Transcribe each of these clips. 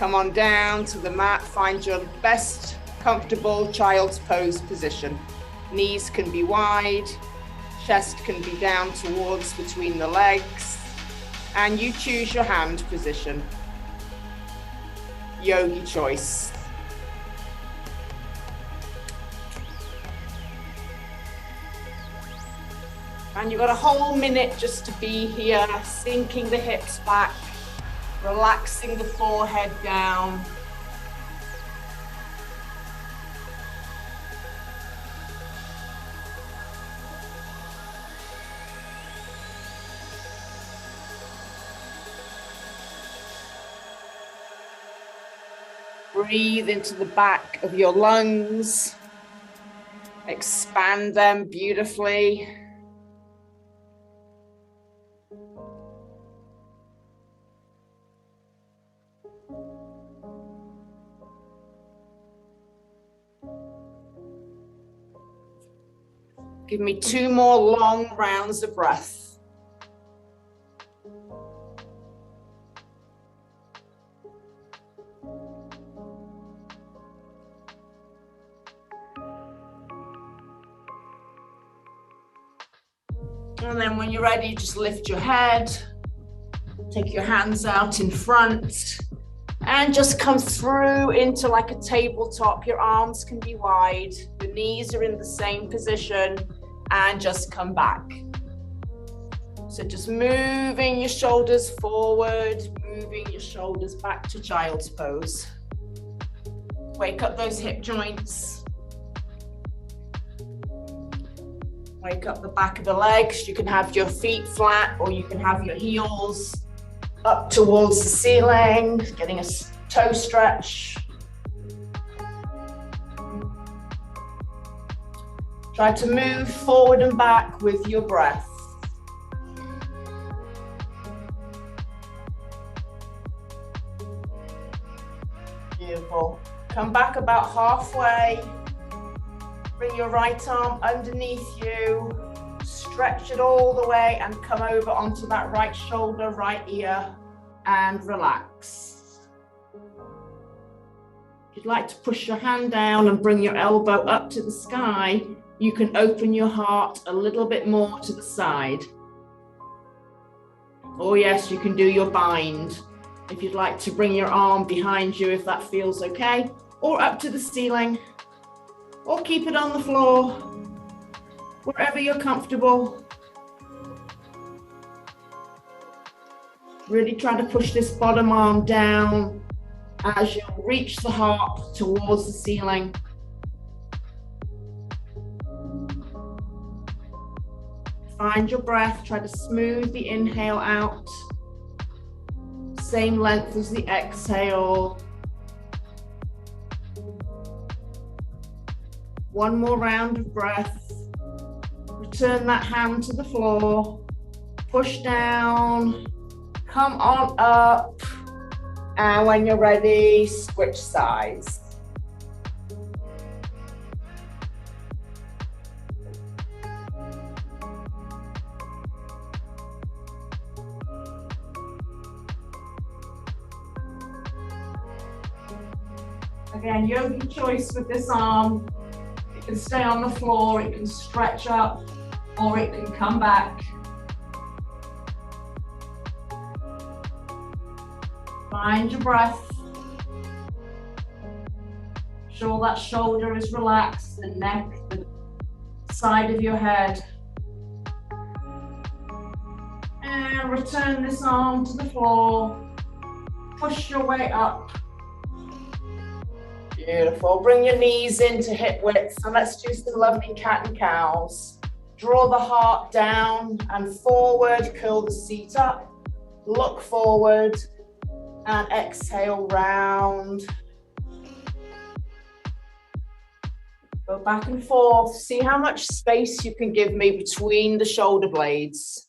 Come on down to the mat, find your best comfortable child's pose position. Knees can be wide, chest can be down towards between the legs, and you choose your hand position. Yogi choice. And you've got a whole minute just to be here, sinking the hips back, relaxing the forehead down. Breathe into the back of your lungs. Expand them beautifully. Give me 2 more long rounds of breath. And then when you're ready, just lift your head, take your hands out in front, and just come through into like a tabletop. Your arms can be wide, your knees are in the same position, and just come back. So just moving your shoulders forward, moving your shoulders back to child's pose. Wake up those hip joints. Wake up the back of the legs. You can have your feet flat or you can have your heels up towards the ceiling, getting a toe stretch. Try to move forward and back with your breath. Beautiful. Come back about halfway. Bring your right arm underneath you. Stretch it all the way and come over onto that right shoulder, right ear, and relax. If you'd like to push your hand down and bring your elbow up to the sky, you can open your heart a little bit more to the side. Oh yes, you can do your bind. If you'd like to bring your arm behind you, if that feels okay, or up to the ceiling, or keep it on the floor, wherever you're comfortable. Really try to push this bottom arm down as you reach the heart towards the ceiling. Find your breath, try to smooth the inhale out. Same length as the exhale. One more round of breath. Return that hand to the floor. Push down. Come on up. And when you're ready, switch sides. Again, yogi choice with this arm. It can stay on the floor, it can stretch up, or it can come back. Find your breath. Sure that shoulder is relaxed, the neck, the side of your head. And return this arm to the floor. Push your way up. Beautiful. Bring your knees into hip width. So let's do some lovely cat and cows. Draw the heart down and forward. Curl the seat up. Look forward and exhale round. Go back and forth. See how much space you can give me between the shoulder blades.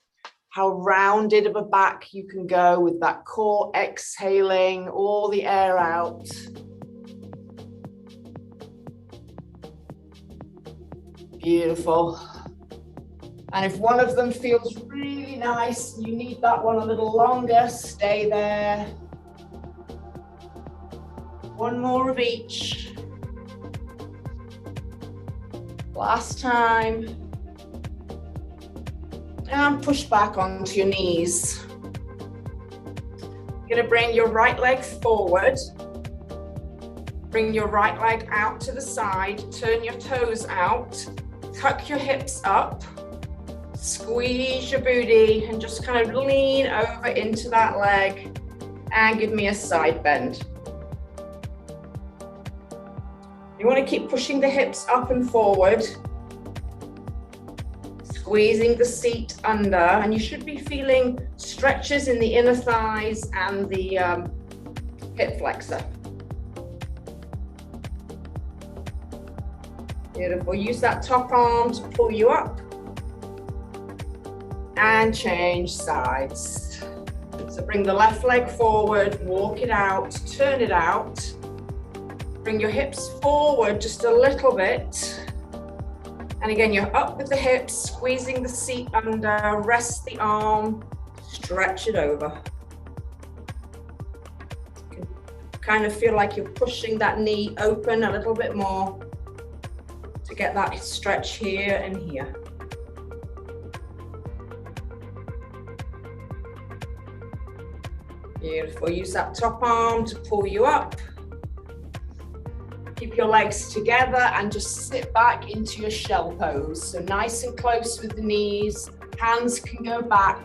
How rounded of a back you can go with that core exhaling all the air out. Beautiful. And if one of them feels really nice, you need that one a little longer, stay there. One more of each. Last time. And push back onto your knees. You're gonna bring your right leg forward. Bring your right leg out to the side, turn your toes out, tuck your hips up, squeeze your booty and just kind of lean over into that leg and give me a side bend. You want to keep pushing the hips up and forward, squeezing the seat under, and you should be feeling stretches in the inner thighs and the hip flexor. Beautiful. Use that top arm to pull you up and change sides. So bring the left leg forward, walk it out, turn it out. Bring your hips forward just a little bit. And again, you're up with the hips, squeezing the seat under, rest the arm, stretch it over. You can kind of feel like you're pushing that knee open a little bit more to get that stretch here and here. Beautiful. Use that top arm to pull you up. Keep your legs together and just sit back into your shell pose. So nice and close with the knees, hands can go back.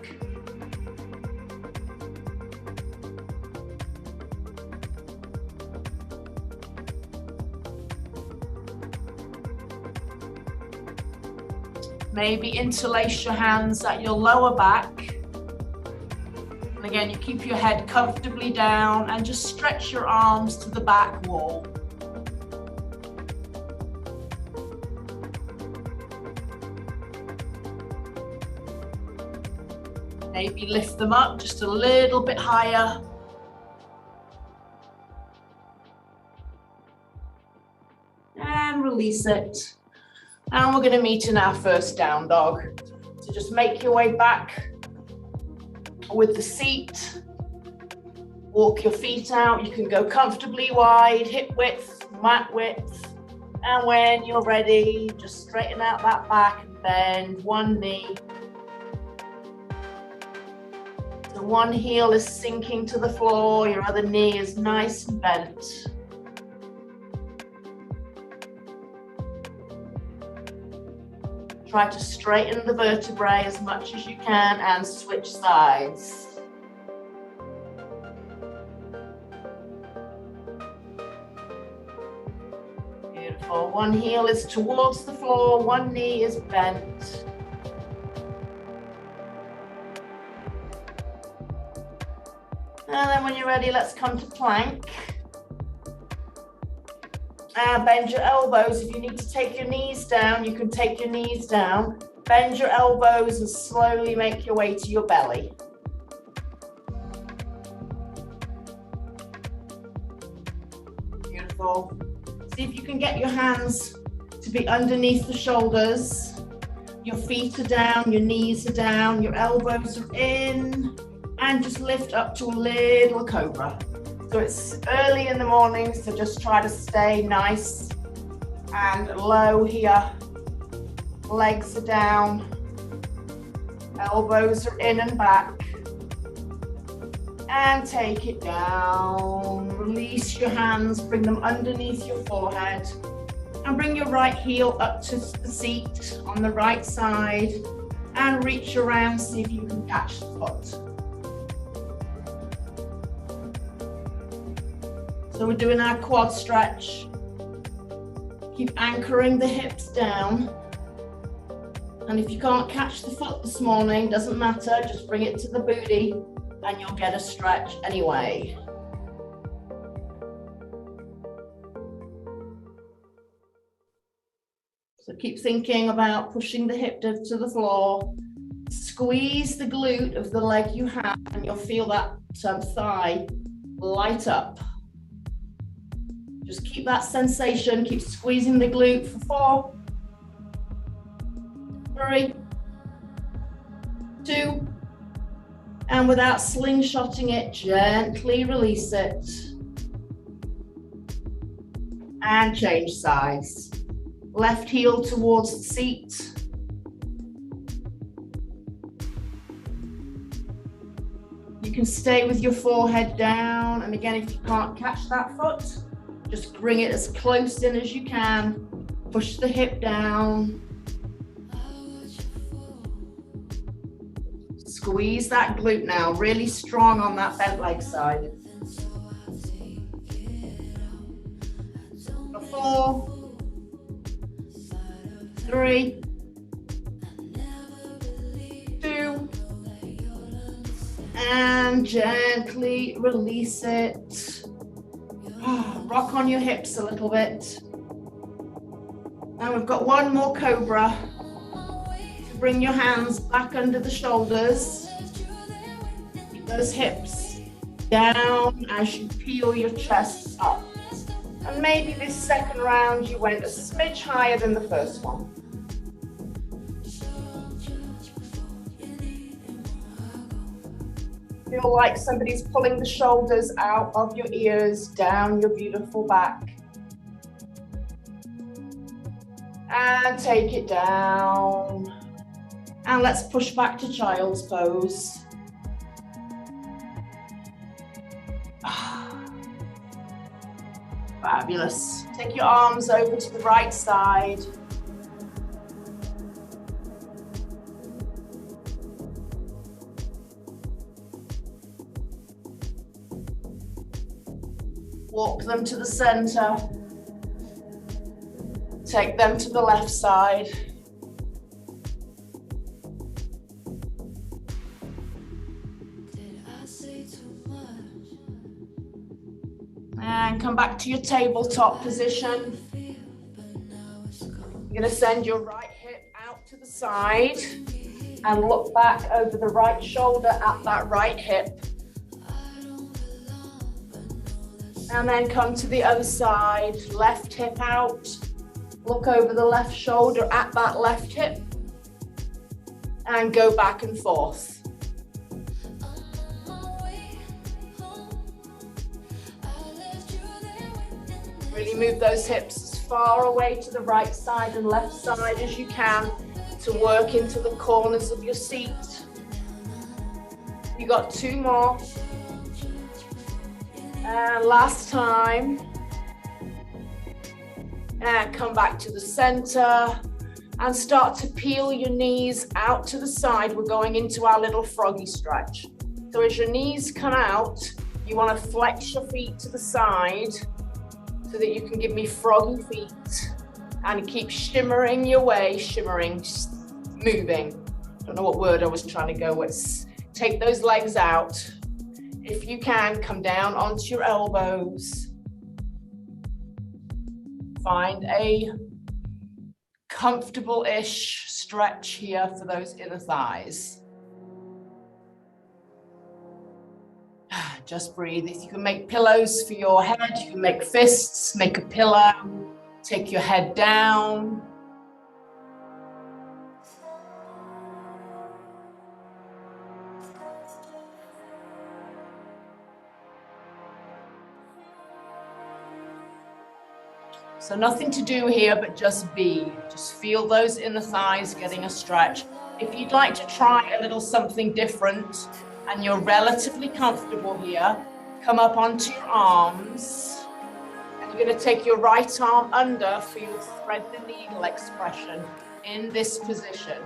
Maybe interlace your hands at your lower back. And again, you keep your head comfortably down and just stretch your arms to the back wall. Maybe lift them up just a little bit higher. And release it. And we're going to meet in our first down dog. So just make your way back with the seat. Walk your feet out. You can go comfortably wide, hip width, mat width. And when you're ready, just straighten out that back and bend one knee. So one heel is sinking to the floor, your other knee is nice and bent. Try to straighten the vertebrae as much as you can and switch sides. Beautiful. One heel is towards the floor, one knee is bent. And then when you're ready, let's come to plank. Bend your elbows. If you need to take your knees down, you can take your knees down. Bend your elbows and slowly make your way to your belly. Beautiful. See if you can get your hands to be underneath the shoulders. Your feet are down, your knees are down, your elbows are in, and just lift up to a little cobra. So it's early in the morning, so just try to stay nice and low here. Legs are down, elbows are in and back. And take it down. Release your hands, bring them underneath your forehead. And bring your right heel up to the seat on the right side. And reach around, see if you can catch the foot. So we're doing our quad stretch. Keep anchoring the hips down. And if you can't catch the foot this morning, doesn't matter, just bring it to the booty and you'll get a stretch anyway. So keep thinking about pushing the hip to the floor. Squeeze the glute of the leg you have and you'll feel that thigh light up. Just keep that sensation, keep squeezing the glute for 4, 3, 2, and without slingshotting it, gently release it. And change sides. Left heel towards the seat. You can stay with your forehead down. And again, if you can't catch that foot, just bring it as close in as you can. Push the hip down. Squeeze that glute now, really strong on that bent leg side. 4, 3, 2, and gently release it. Rock on your hips a little bit. Now we've got one more cobra. Bring your hands back under the shoulders. Keep those hips down as you peel your chest up. And maybe this second round you went a smidge higher than the first one. Feel like somebody's pulling the shoulders out of your ears, down your beautiful back. And take it down. And let's push back to child's pose. Fabulous. Take your arms over to the right side. Walk them to the center. Take them to the left side. And come back to your tabletop position. You're going to send your right hip out to the side and look back over the right shoulder at that right hip. And then come to the other side, left hip out, look over the left shoulder at that left hip, and go back and forth. Really move those hips as far away to the right side and left side as you can to work into the corners of your seat. You got 2 more. And last time. And come back to the center and start to peel your knees out to the side. We're going into our little froggy stretch. So as your knees come out, you want to flex your feet to the side so that you can give me froggy feet and keep shimmering your way, shimmering, just moving. Don't know what word I was trying to go with. Take those legs out. If you can, come down onto your elbows. Find a comfortable-ish stretch here for those inner thighs. Just breathe. If you can make pillows for your head, you can make fists, make a pillow, take your head down. So nothing to do here, but just be. Just feel those inner thighs getting a stretch. If you'd like to try a little something different and you're relatively comfortable here, come up onto your arms. And you're going to take your right arm under for your thread the needle expression in this position.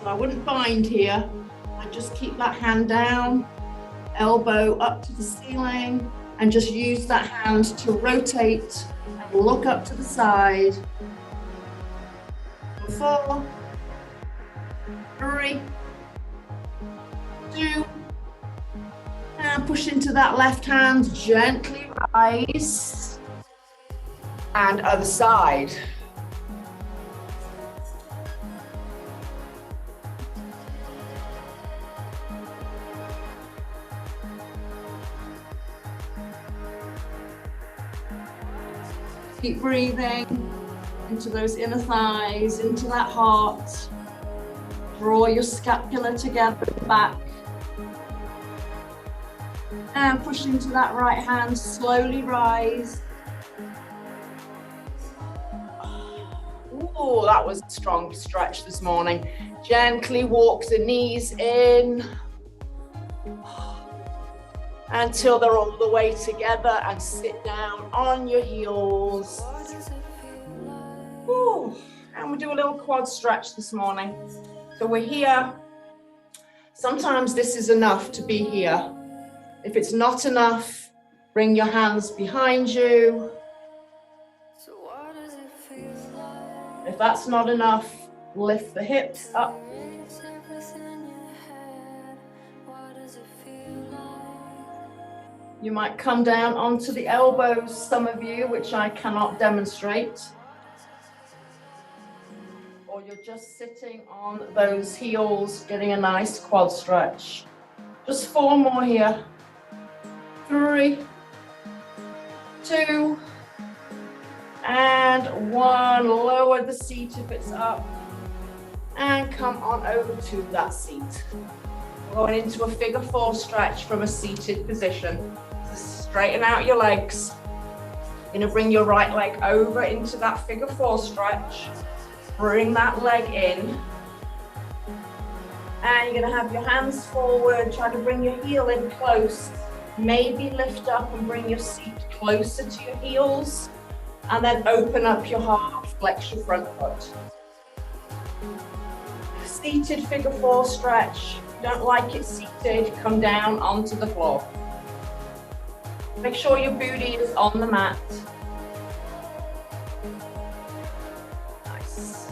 So I wouldn't bind here. I just keep that hand down, elbow up to the ceiling, and just use that hand to rotate and look up to the side. 4, 3, 2, and push into that left hand, gently rise, and other side. Keep breathing into those inner thighs, into that heart. Draw your scapula together back. And push into that right hand, slowly rise. Oh, that was a strong stretch this morning. Gently walk the knees in until they're all the way together, and sit down on your heels. Ooh. And we'll do a little quad stretch this morning. So we're here. Sometimes this is enough to be here. If it's not enough, bring your hands behind you. If that's not enough, lift the hips up. You might come down onto the elbows, some of you, which I cannot demonstrate. Or you're just sitting on those heels, getting a nice quad stretch. Just 4 more here. 3, 2, and 1. Lower the seat if it's up, and come on over to that seat. We're going into a figure 4 stretch from a seated position. So straighten out your legs. You're going to bring your right leg over into that figure 4 stretch. Bring that leg in. And you're going to have your hands forward. Try to bring your heel in close. Maybe lift up and bring your seat closer to your heels. And then open up your heart, flex your front foot. Seated figure 4 stretch. If you don't like it seated, come down onto the floor. Make sure your booty is on the mat. Nice.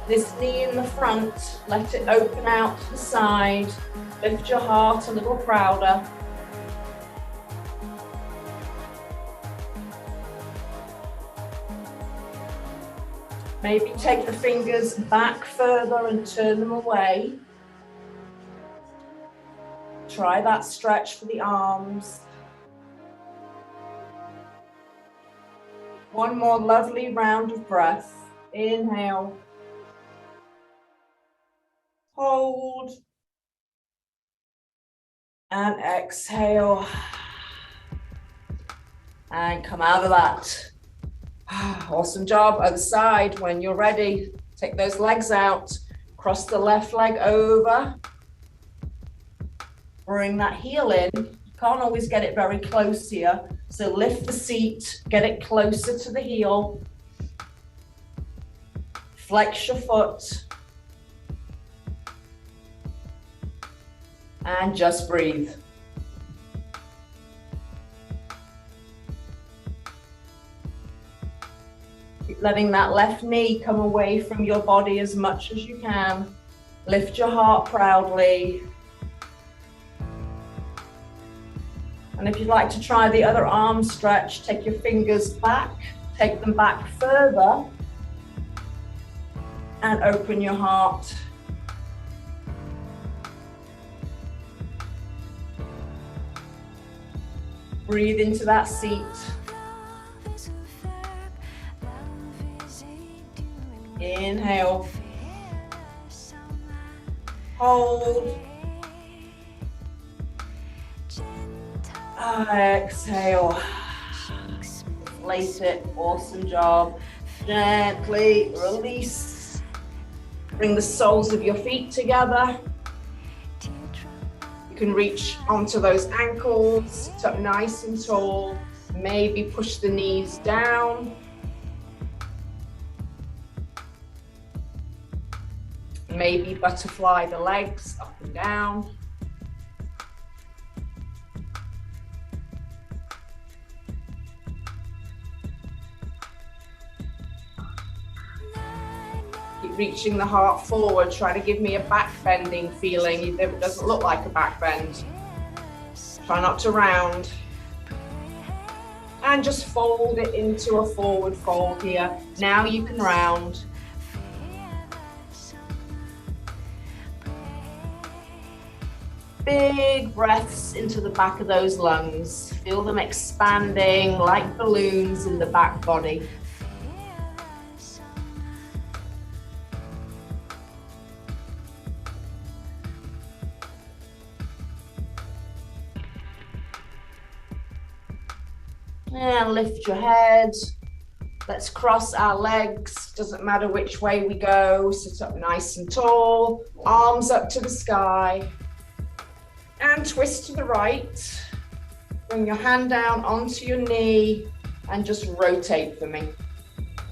This knee in the front, let it open out to the side. Lift your heart a little prouder. Maybe take the fingers back further and turn them away. Try that stretch for the arms. One more lovely round of breath. Inhale. Hold. And exhale. And come out of that. Awesome job. Other side. When you're ready, take those legs out. Cross the left leg over. Bring that heel in. You can't always get it very close here. So lift the seat, get it closer to the heel. Flex your foot. And just breathe. Keep letting that left knee come away from your body as much as you can. Lift your heart proudly. And if you'd like to try the other arm stretch, take your fingers back, take them back further, and open your heart. Breathe into that seat. Inhale. Hold. Exhale. Place it. Awesome job. Gently release. Bring the soles of your feet together. You can reach onto those ankles, sit up nice and tall. Maybe push the knees down. Maybe butterfly the legs up and down. Keep reaching the heart forward. Try to give me a back bending feeling, even if it doesn't look like a back bend. Try not to round. And just fold it into a forward fold here. Now you can round. Big breaths into the back of those lungs. Feel them expanding like balloons in the back body. And lift your head. Let's cross our legs. Doesn't matter which way we go. Sit up nice and tall. Arms up to the sky. And twist to the right. Bring your hand down onto your knee and just rotate for me.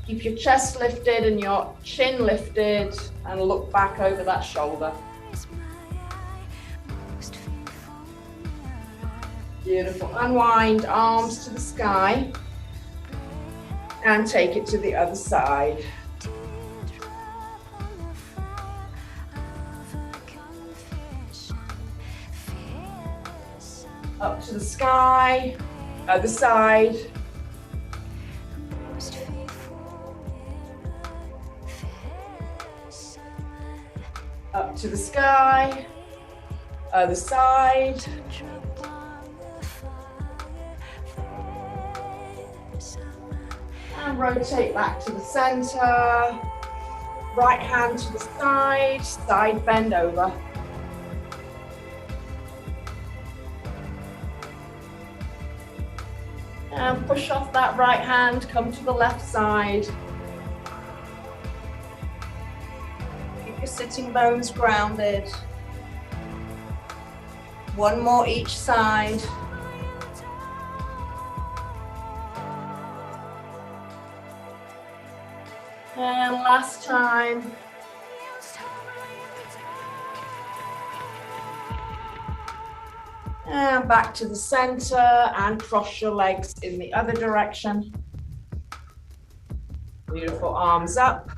Keep your chest lifted and your chin lifted and look back over that shoulder. Beautiful. Unwind, arms to the sky. And take it to the other side. Up to the sky, other side. Up to the sky, other side. And rotate back to the center. Right hand to the side, side bend over. And push off that right hand, come to the left side. Keep your sitting bones grounded. One more each side. And last time. And back to the center and cross your legs in the other direction. Beautiful, arms up.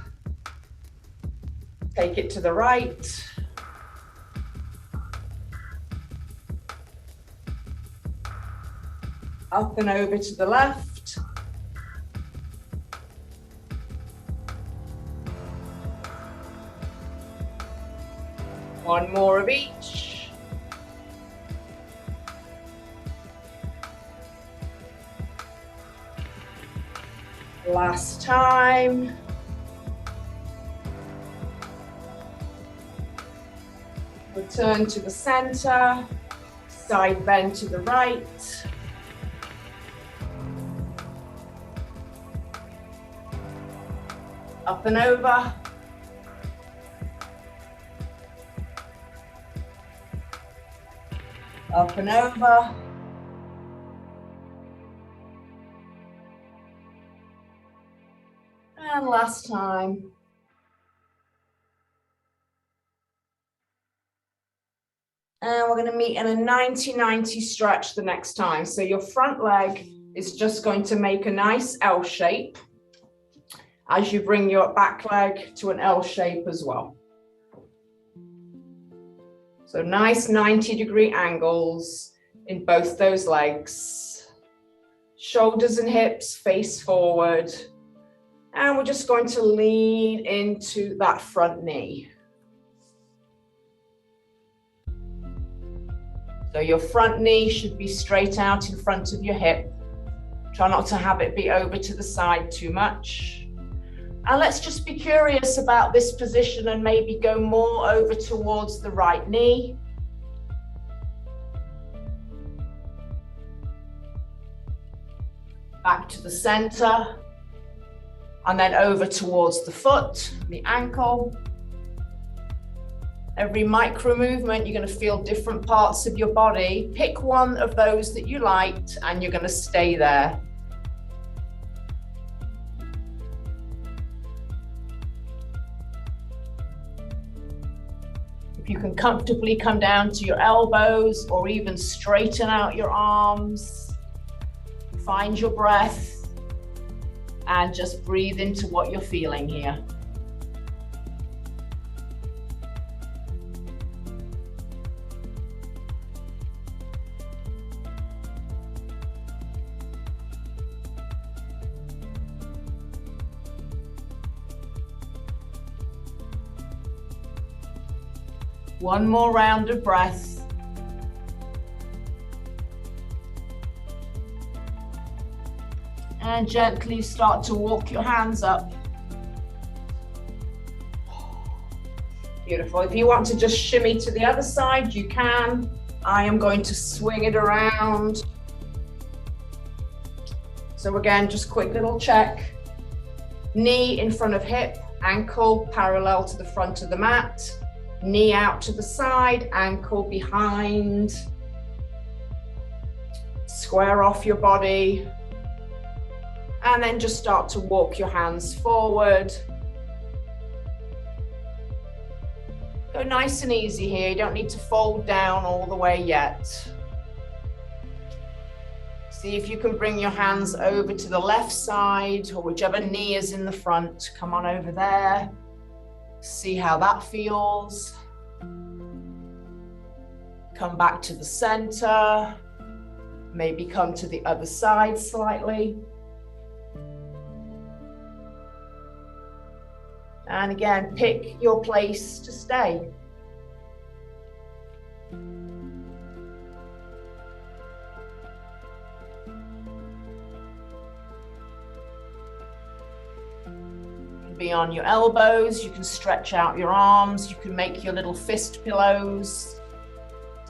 Take it to the right. Up and over to the left. One more of each. Last time. Return to the center. Side bend to the right. Up and over. Up and over. And last time. And we're going to meet in a 90-90 stretch the next time. So your front leg is just going to make a nice L shape as you bring your back leg to an L shape as well. So nice 90-degree angles in both those legs. Shoulders and hips face forward. And we're just going to lean into that front knee. So your front knee should be straight out in front of your hip. Try not to have it be over to the side too much. And let's just be curious about this position and maybe go more over towards the right knee. Back to the center. And then over towards the foot, the ankle. Every micro movement, you're going to feel different parts of your body. Pick one of those that you liked and you're going to stay there. If you can comfortably come down to your elbows or even straighten out your arms, find your breath and just breathe into what you're feeling here. One more round of breath. And gently start to walk your hands up. Beautiful. If you want to just shimmy to the other side, you can. I am going to swing it around. So again, just quick little check. Knee in front of hip, ankle parallel to the front of the mat. Knee out to the side, ankle behind. Square off your body. And then just start to walk your hands forward. Go nice and easy here. You don't need to fold down all the way yet. See if you can bring your hands over to the left side or whichever knee is in the front. Come on over there. See how that feels. Come back to the center. Maybe come to the other side slightly. And again, pick your place to stay. Be on your elbows, you can stretch out your arms, you can make your little fist pillows.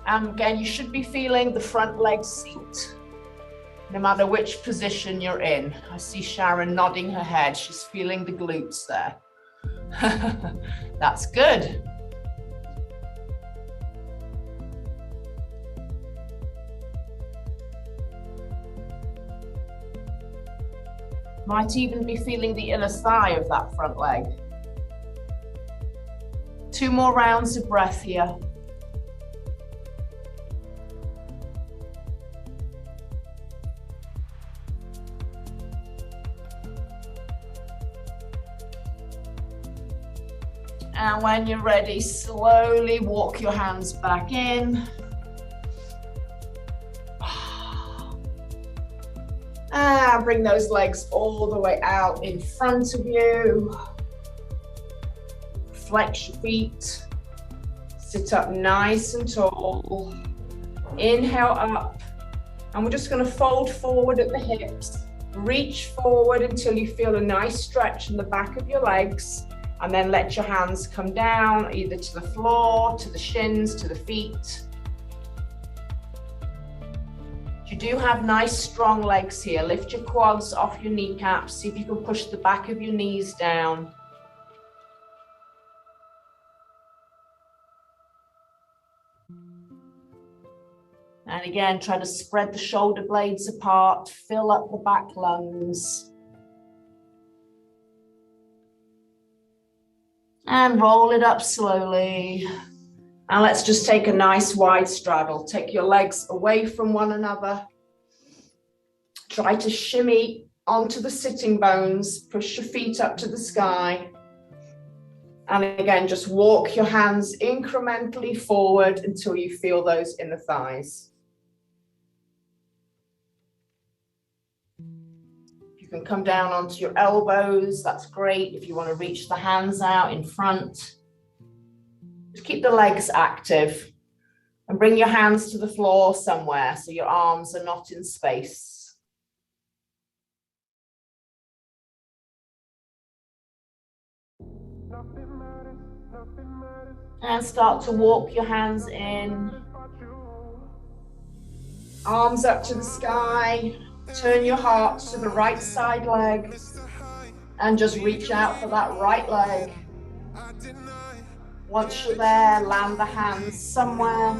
And again, you should be feeling the front leg seat, no matter which position you're in. I see Sharon nodding her head, she's feeling the glutes there. That's good. Might even be feeling the inner thigh of that front leg. 2 more rounds of breath here. And when you're ready, slowly walk your hands back in. And bring those legs all the way out in front of you. Flex your feet. Sit up nice and tall. Inhale up. And we're just going to fold forward at the hips. Reach forward until you feel a nice stretch in the back of your legs. And then let your hands come down either to the floor, to the shins, to the feet. You do have nice strong legs here. Lift your quads off your kneecaps. See if you can push the back of your knees down. And again, try to spread the shoulder blades apart, fill up the back lungs. And roll it up slowly. And let's just take a nice wide straddle. Take your legs away from one another. Try to shimmy onto the sitting bones. Push your feet up to the sky. And again, just walk your hands incrementally forward until you feel those inner thighs. You can come down onto your elbows. That's great. If you want to reach the hands out in front. Just keep the legs active and bring your hands to the floor somewhere so your arms are not in space. And start to walk your hands in. Arms up to the sky. Turn your heart to the right side leg and just reach out for that right leg. Once you're there, land the hands somewhere.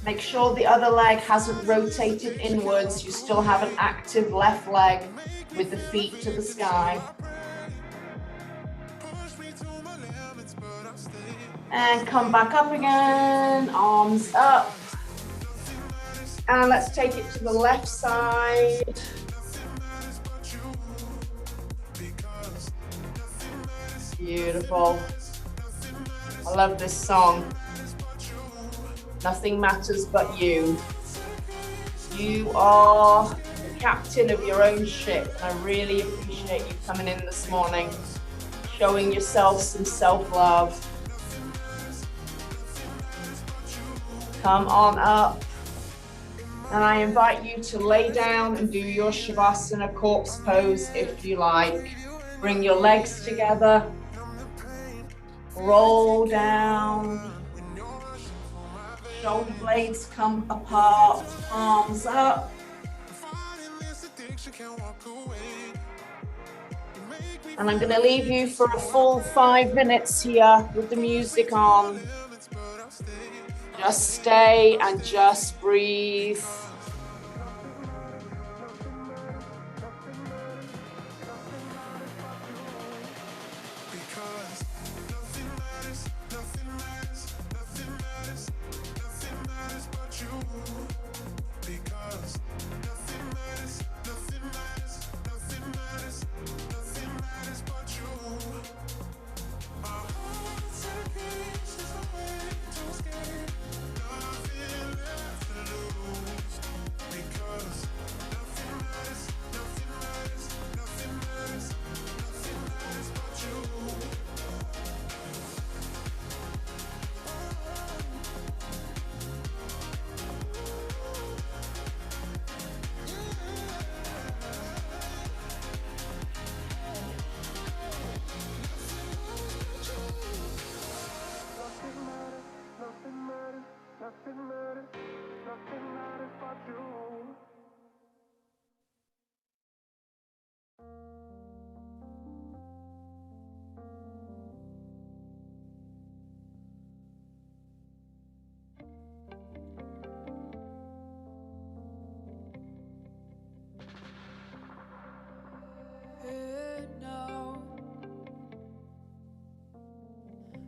Make sure the other leg hasn't rotated inwards. You still have an active left leg with the feet to the sky. And come back up again, arms up. And let's take it to the left side. Beautiful. I love this song. Nothing matters but you. You are the captain of your own ship. I really appreciate you coming in this morning, showing yourself some self-love. Come on up. And I invite you to lay down and do your Shavasana corpse pose if you like. Bring your legs together. Roll down. Shoulder blades come apart, palms up. And I'm going to leave you for a full 5 minutes here with the music on. Just stay and just breathe.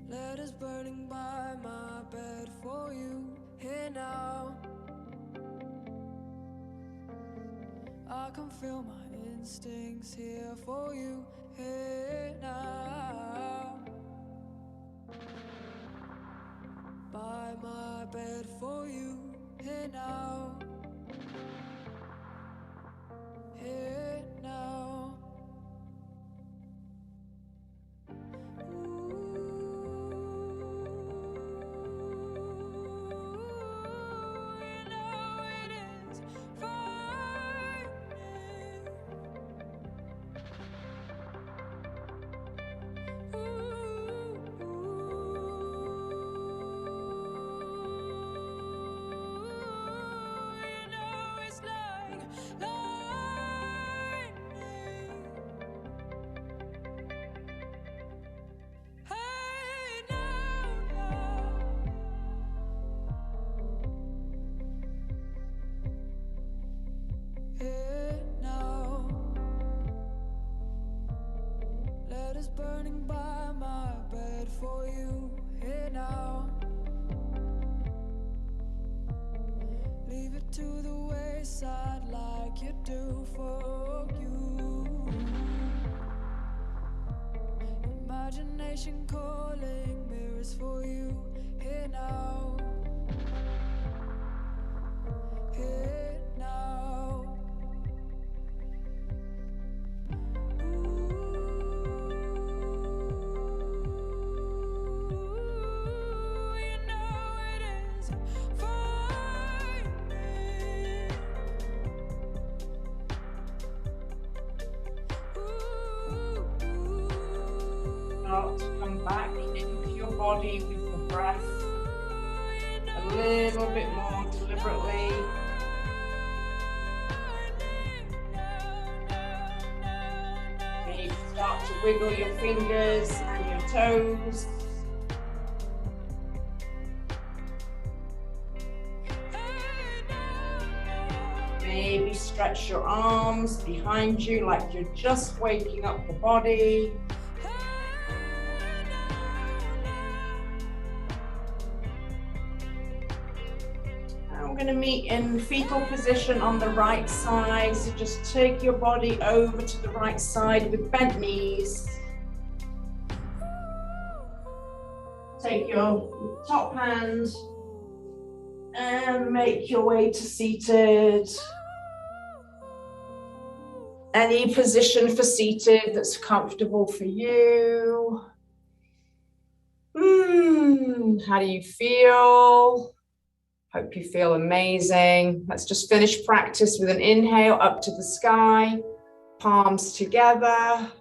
Letters burning by my bed for you here now. I can feel my instincts here for you here now. By my bed for you here now. Here now. Burning by my bed for you here now. Leave it to the wayside like you do for you. Imagination calling, mirrors for you here now. Here now. Start to come back into your body with the breath a little bit more deliberately. Maybe start to wiggle your fingers and your toes. Maybe stretch your arms behind you like you're just waking up the body. We're going to meet in fetal position on the right side. So just take your body over to the right side with bent knees. Take your top hand and make your way to seated. Any position for seated that's comfortable for you. How do you feel? Hope you feel amazing. Let's just finish practice with an inhale up to the sky, palms together,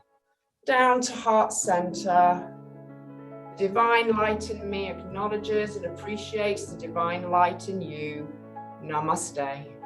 down to heart center. The divine light in me acknowledges and appreciates the divine light in you. Namaste.